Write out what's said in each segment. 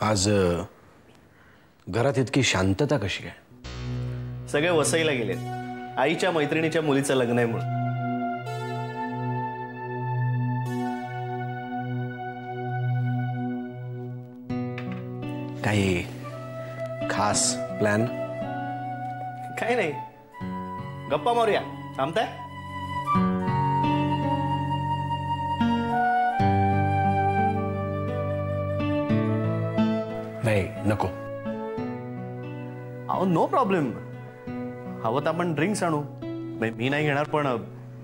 आज घरात इतकी शांतता कशी आहे? सगळे वसईला गेलेत. आईच्या मैत्रिणीच्या मुलीचं लग्न आहे म्हणून. काही खास प्लॅन? काही नाही, गप्पा मारूया. थांबताय? नाही, नको. अहो नो प्रॉब्लेम. हवं तर आपण ड्रिंक्स आणू. मी नाही घेणार, पण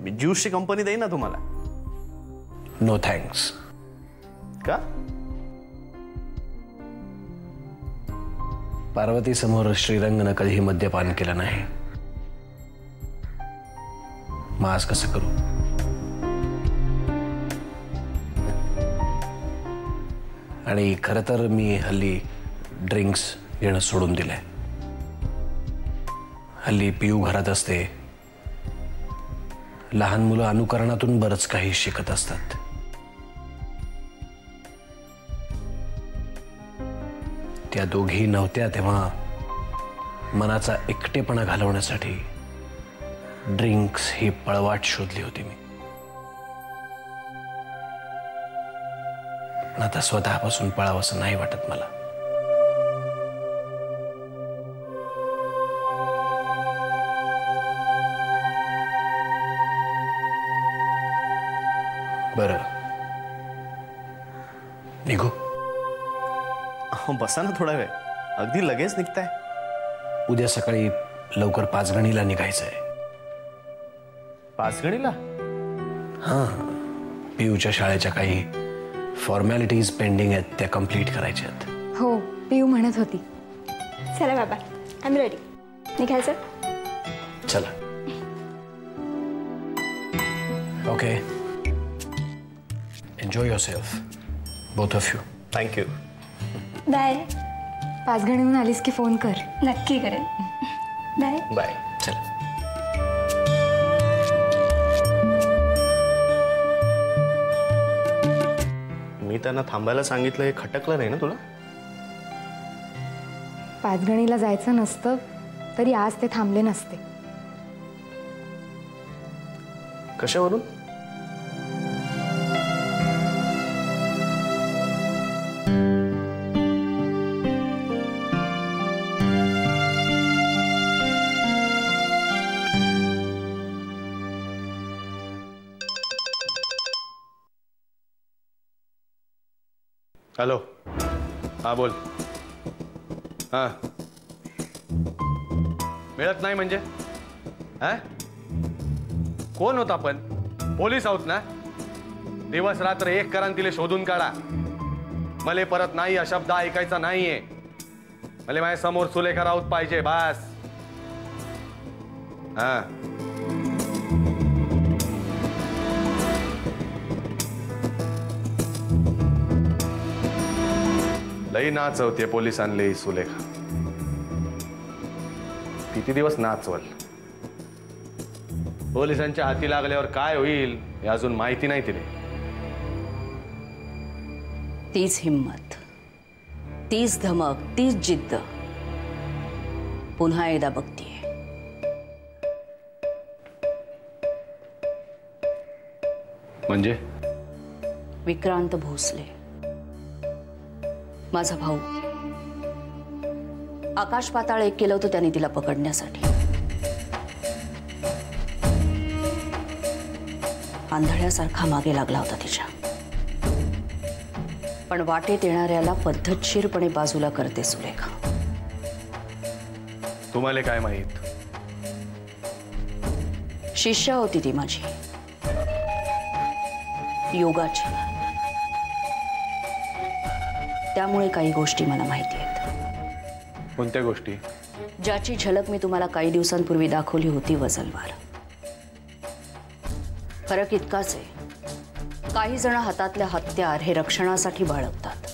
मी ज्यूसची कंपनी देईन ना तुम्हाला. No thanks. का? पार्वती समोर श्रीरंगनं कधीही मद्यपान केलं नाही. मग आज कसं करू? आणि खरं तर मी हल्ली ड्रिंक्स घेणं सोडून दिलंय. हल्ली पिऊ घरात असते. लहान मुलं अनुकरणातून बरंच काही शिकत असतात. त्या दोघी नव्हत्या तेव्हा मनाचा एकटेपणा घालवण्यासाठी ड्रिंक्स ही पळवाट शोधली होती मी. पण आता स्वतःपासून पळावंसं नाही वाटत मला. बरं, निघू? बसा ना थोडा वेळ. अगदी लगेच निघताय? उद्या सकाळी लवकर 5 गणीला निघायचंय. 5 गणीला? हां, पियूच्या शाळेच्या काही फॉर्मॅलिटीज पेंडिंग आहेत, त्या कंप्लीट करायच्या आहेत. हो, पियू म्हणत होती. चला बाबा, आय एम रेडी. निघायचं? चला. Okay, enjoy yourself both of you. Thank you. Bye. 5 गणीहून आलीस की फोन कर. नक्की करेन. बाय. बाय. चला. मी त्यांना थांबायला सांगितलं, हे खटकलं नाही ना तुला? 5 गणीला जायचं नसतं तरी आज ते थांबले नसते. कशावरून? हॅलो. हा बोल. हा, मिळत नाही म्हणजे? हा, कोण होता? आपण पोलीस आहोत ना. दिवस रात्र एक करा तिले शोधून काढा. मले परत नाही हा शब्द ऐकायचा नाहीये. मले माझ्या समोर सुलेखा राऊत पाहिजे, बस. हा, लई नाचवते पोलिसांले सुलेखा. किती दिवस नाचवल? पोलिसांच्या हाती लागल्यावर काय होईल हे अजून माहिती नाही तिने. तीच हिम्मत, तीच धमक, तीच जिद्द पुन्हा एकदा बघतीये. म्हणजे? विक्रांत भोसले माझा भाऊ. आकाश पाताळ एक केलं होतं त्याने तिला पकडण्यासाठी. आंधळ्यासारखा मागे लागला होता तिच्या. पण वाटेत येणाऱ्याला पद्धतशीरपणे बाजूला करते सुलेखा. तुम्हाला काय माहित? शिष्या होती ती माझी, योगाची. त्यामुळे काही गोष्टी मला माहिती आहेत. कोणत्या गोष्टी? ज्याची झलक मी तुम्हाला काही दिवसांपूर्वी दाखवली होती, वजलवार. फरक इतकाच आहे, काही जण हातातल्या हत्यार हे रक्षणासाठी बाळगतात,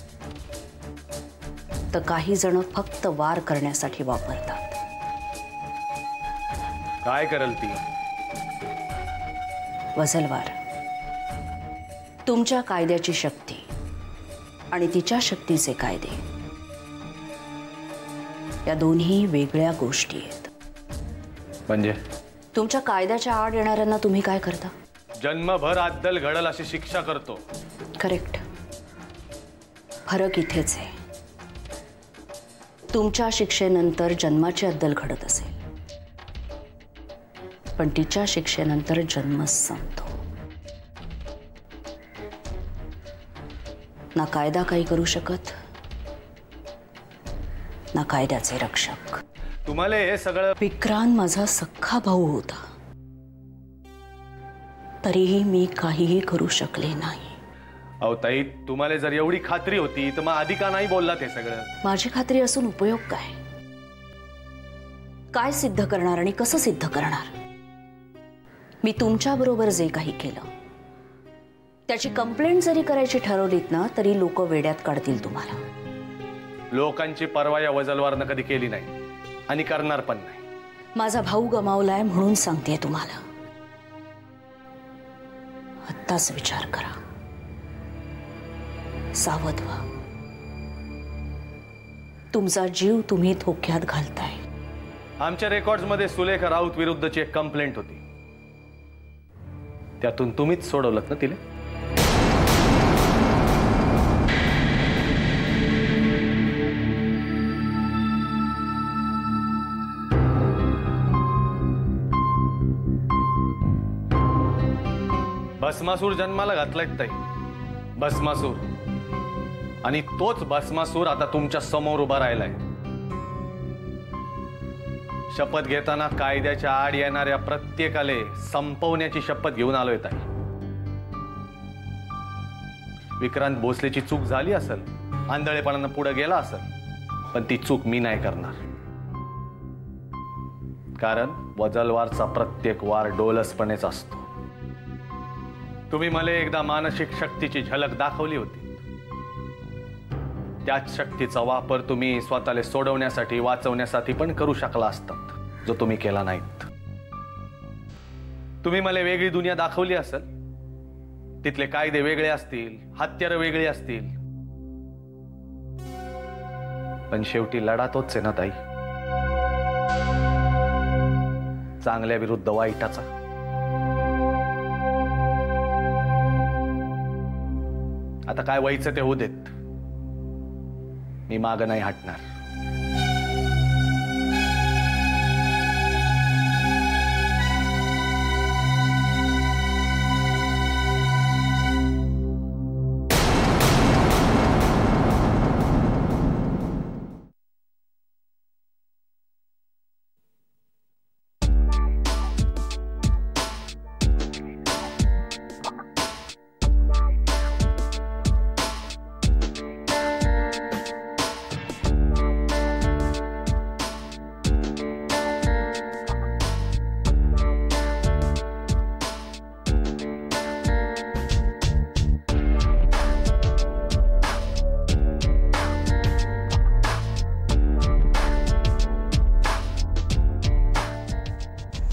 तर काही जण फक्त वार करण्यासाठी वापरतात. काय करल ती? वजलवार, तुमच्या कायद्याची शक्ती आणि तिच्या शक्तीचे कायदे या दोन्ही वेगळ्या गोष्टी आहेत. म्हणजे तुमच्या कायद्याच्या आड येणाऱ्यांना तुम्ही काय करता? जन्मभर अद्दल घडल अशी शिक्षा करतो. करेक्ट. फरक इथेच आहे. तुमच्या शिक्षेनंतर जन्माची अद्दल घडत असेल, पण तिच्या शिक्षेनंतर जन्म संपतो. ना कायदा काही करू शकत, ना कायद्याचे रक्षक. तुम्हाला हे सगळं विक्रांत माझा सख्खा भाऊ होता, तरीही मी काहीही करू शकले नाही. अहो ताई, तुम्हाला जर एवढी खात्री होती तर मग आधी का नाही बोललात हे सगळं? माझी खात्री असून उपयोग काय? काय सिद्ध करणार आणि कसं सिद्ध करणार? मी तुमच्या बरोबर जे काही केलं त्याची कंप्लेंट जरी करायची ठरवलीत ना, तरी लोक वेड्यात काढतील तुम्हाला. लोकांची पर्वा या वजलवारनं कधी केली नाही आणि करणार पण नाही. माझा भाऊ गमावलाय म्हणून सांगते तुम्हाला. आत्ताच विचार करा, सावध व्हा. तुमचा जीव तुम्ही धोक्यात घालताय. आमच्या रेकॉर्ड्समध्ये सुलेखा राऊत विरुद्धची एक कंप्लेंट होती, त्यातून तुम्हीच सोडवलं ना तिला? भस्मासूर जन्माला घातलाय ताई, भस्मासूर. आणि तोच भस्मासूर आता तुमच्या समोर उभा राहिलाय. शपथ घेताना कायद्याच्या आड येणाऱ्या प्रत्येकाला संपवण्याची शपथ घेऊन आलोय ताई. विक्रांत भोसलेची चूक झाली असेल, आंधळेपणानं पुढे गेला असेल, पण ती चूक मी नाही करणार. कारण वजलवारचा प्रत्येक वार डोलसपणेच असतो. तुम्ही मला एकदा मानसिक शक्तीची झलक दाखवली होती. त्याच शक्तीचा वापर तुम्ही स्वतःला सोडवण्यासाठी, वाचवण्यासाठी पण करू शकला असतात, जो तुम्ही केला नाहीत. तुम्ही मला वेगळी दुनिया दाखवली असेल, तिथले कायदे वेगळे असतील, हत्यारं वेगळी असतील, पण शेवटी लढा तोच आहे ना ताई, चांगल्या विरुद्ध वाईटाचा. आता काय व्हायचं ते होऊ देत, मी मागं नाही हटणार.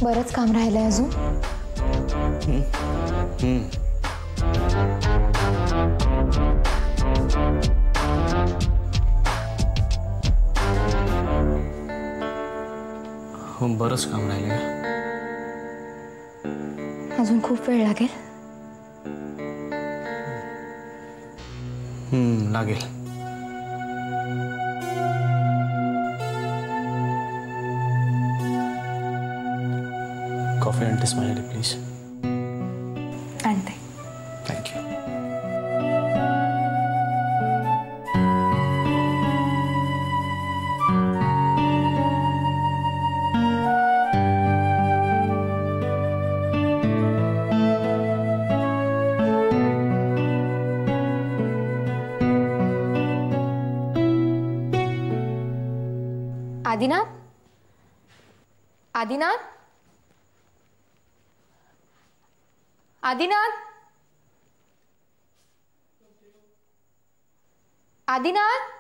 बरंच काम राहिलंय अजून. बरंच काम राहिलंय. अजून खूप वेळ लागेल. लागेल. कॉफी आणतेस माझ्याकडे प्लीज? आणते. थँक्यू. आदिनाथ, आदिनाथ, आदिनाथ, आदिनाथ.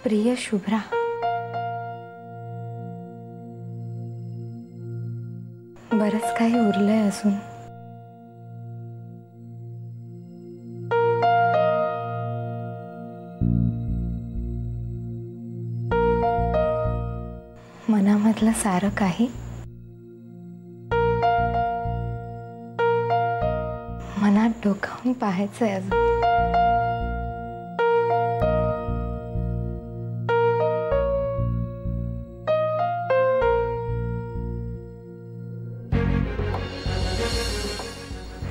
प्रिय शुभ्रा, बरंच काही उरलंय अजून. मनामधलं सारं काही मनात डोकावून पाहायचंय अजून.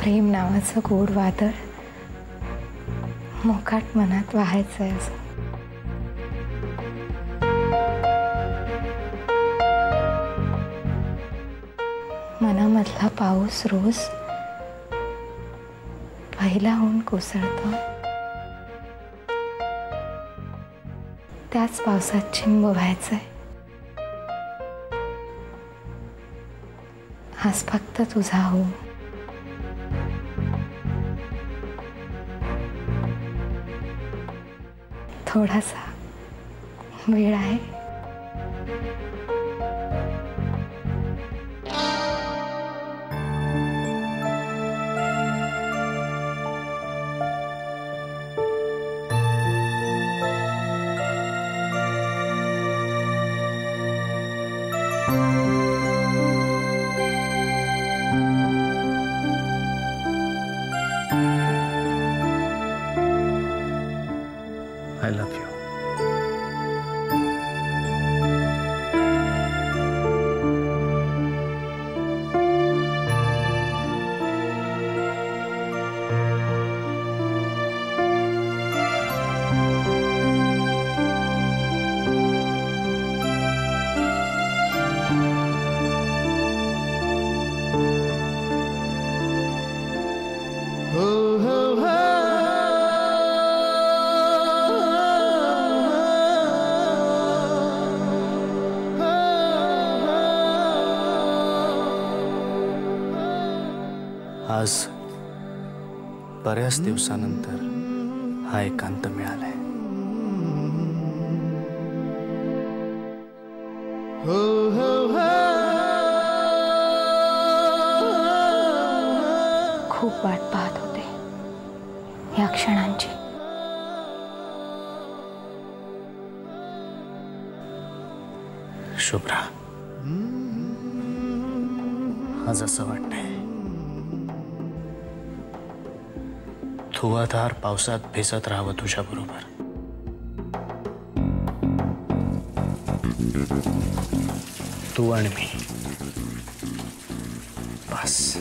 प्रेम नावाचं गोड वादळ मोकाट मनात वाहायचंय अजून. मनामधला पाऊस रोज पहिला होऊन कोसळतो. त्याच पावसात चिंब व्हायचंय. आज फक्त तुझा हो. थोडासा वेळ आहे. I love you. आज बऱ्याच दिवसानंतर हा एकांत मिळालाय. खूप वाट पाहत होते या क्षणांची. शुभ्रा, आज असं वाटतंय धुवाधार पावसात भिजत राहावं तुझ्या बरोबर. तू आणि मी बस.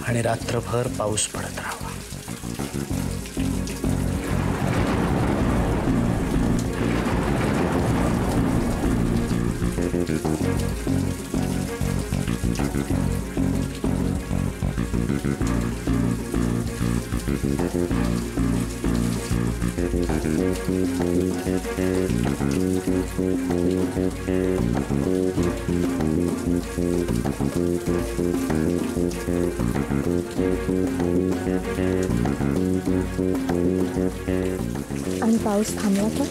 आणि रात्रभर पाऊस पडत राहावा. आणि पाऊस थांबला तर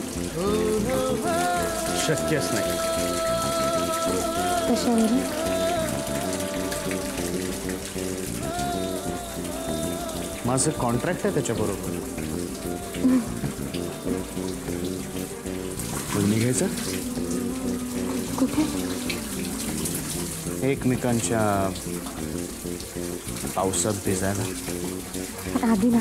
शक्यच नाही. कशावरून? माझं कॉन्ट्रॅक्ट आहे त्याच्याबरोबर. निघायचं कुठे? एकमेकांच्या पावसात भिजायला. आधी ना.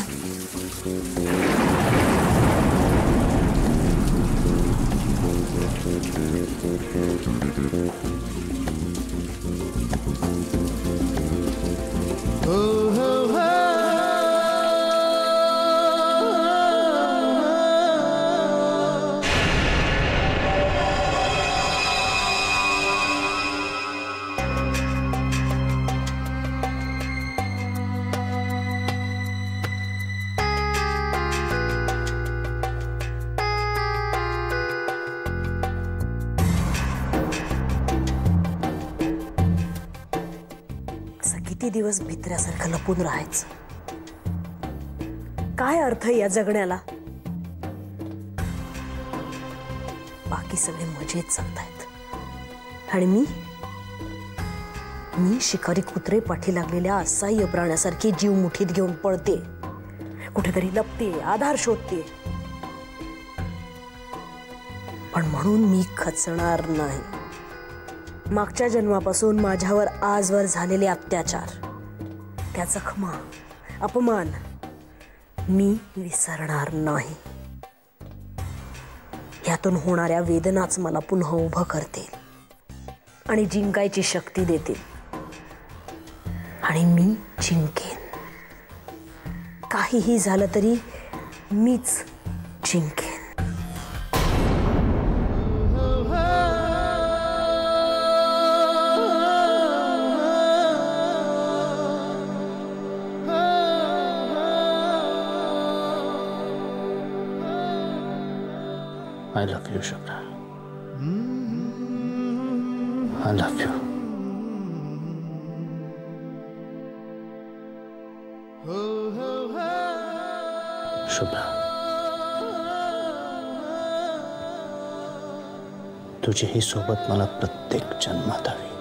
किती दिवस भित्र्यासारखं लपून राहायचं? काय अर्थ या जगण्याला? बाकी सगळे मजेत जगतायत आणि मी मी शिकारी कुत्रे पाठी लागलेल्या असहाय्य प्राण्यासारखी जीव मुठीत घेऊन पळते, कुठेतरी लपते, आधार शोधते, पण म्हणून मी खचणार नाही. मागच्या जन्मापासून माझ्यावर आजवर झालेले अत्याचार, त्या जखमा, अपमान मी विसरणार नाही. यातून होणाऱ्या वेदनाच मला पुन्हा उभं करतील आणि जिंकायची शक्ती देतील. आणि मी जिंकेन. काहीही झालं तरी मीच जिंकेन. I love you, Shubhra. I love you. Shubhra, तुझी ही सोबत मला प्रत्येक जन्मात हवी.